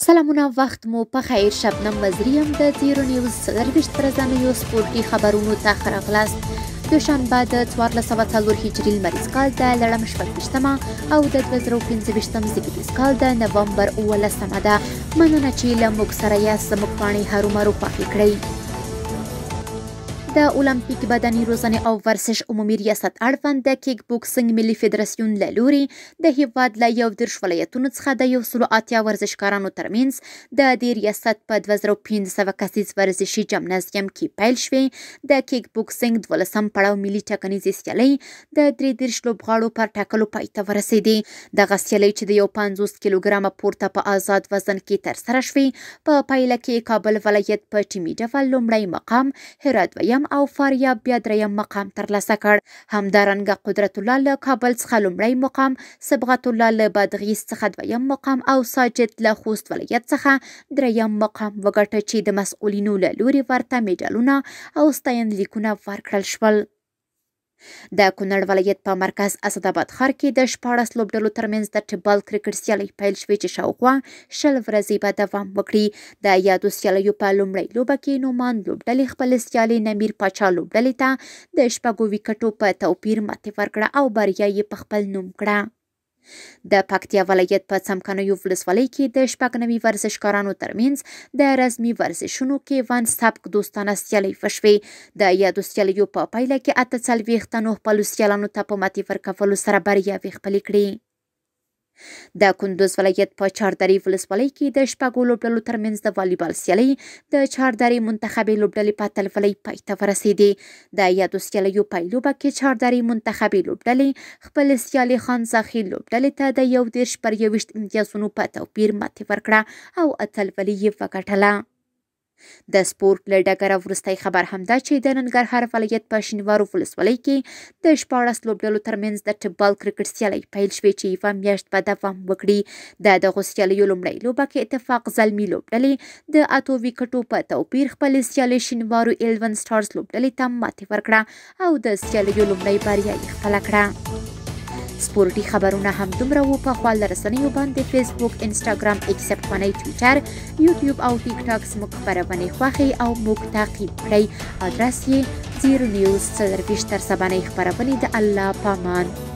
سلامونه وخت مو په خیر. شبنم وزریم د تیرو نیوز څلرویشت ورځنیو سپورټي خبرونو ته ښه راغلاست. دوشنبه د 1404 هجري لمریز کال د لړم شپږویشتمه او د 2025 زیږدیز کال د نومبر 18مه ده. مننه چې له موږ سره یاست. زموږ پاڼې هرومرو خوښې کړئ. د اولمپیک بدني روزنې او ورزش عمومي ریاست اړوند د کیک بوکسنګ ملي فدراسیون له لوري د هیواد له 31 ولایتونو څخه د 180 ورزشکارانو ترمنځ د دې ریاست په 2500 کسیز ورزشي جمنازیم کې پیل شوې د کیک بوکسنګ 12م پړاو ملي ټاکنیزې سیالۍ د 33 لوبغاړو پر ټاکلو پای ته ورسېدې. دغه سیالۍ چې د 50 کیلوګرامه پورته په آزاد وزن کې ترسره شوې، په پایله کې کابل ولایت په ټیمي ډول لومړی مقام، هرات دویم او فاریاب بیا دریم مقام ترلاسه کړ. همدارنګه قدرت الله له کابل څخه لومړی مقام، صبغت الله له بادغیس څخه دویم مقام او ساجد له خوست ولایت څخه دریم مقام وګټه، چې د مسؤلینو له لوري ورته میډالونه او ستاینلیکونه ورکړل شول. د کونړ ولایت په مرکز اسداباد ښار کې د 14 لوبډلو ترمنځ د ټبال کرکټ سیالۍ پیل شوې، چې شاوخوا 20 ورځې به دوام وکړي. د یادو سیالیو په لومړۍ لوبه کې نومان لوبډلې خپلې سیالۍ نمیر پاچا لوبډلې ته د 6 ویکټو په توپیر ماتې ورکړه او بریا یې په خپل نوم کړه. د پکتیا ولایت په څمکنیو ولسوالۍ کې د 90 ورزشکارانو ترمنځ د رزمي ورزشونو کې ون سبک دوستانه سیالۍ وشوې. د یادو سیالیو په پایله کې 48 تنو خپلو سیالانو ته په ماتې ورکولو سره بریاوې خپلې کړې. د کندوز ولایت په چاردرې ولسوالۍ کې د 6 لوبډلو ترمنځ د والیبال سیالۍ د چاردرې منتخبې لوبډلې په اتلولۍ پای ته ورسېدې. د یادو سیالیو پیلوبه کې چاردرې منتخبې لوبډلې خپلې سیالۍ خان زاخیل لوبډلې ته د 21 امتیازونو په توپیر ماتې ورکړه او اتلولۍ یې وګټله. د سپورت له ډګره وروستی خبر همدا چې د ننګرهار ولایت په شینوارو ولسوالۍ کې د 14 لوبډلو ترمنځ د ټبال کرکټ سیالۍ پیل شوې، چې یوه میاشت به دوام وکړي. د دغو سیالیو لومړۍ لوبه کې اتفاق زلمي لوبډلې د 8 ویکټو په توپیر خپلې سیالۍ شینوارو 11 سټارز لوبډلې ته ماتې ورکړه او د سیالیو لومړۍ بریا یې خپله کړه. سپورټي خبرونه هم دومره وو. په خپل رسنیو باندې فیسبوک، انسټاګرام، ایکس افغاني، ټویټر، یوټیوب او ټیک ټاک زموږ خبرونه خوښئ او موږ تعقیب کړئ. ادرس یې 0 نیوز 24 تر سبانۍ خبرونه د الله پامان.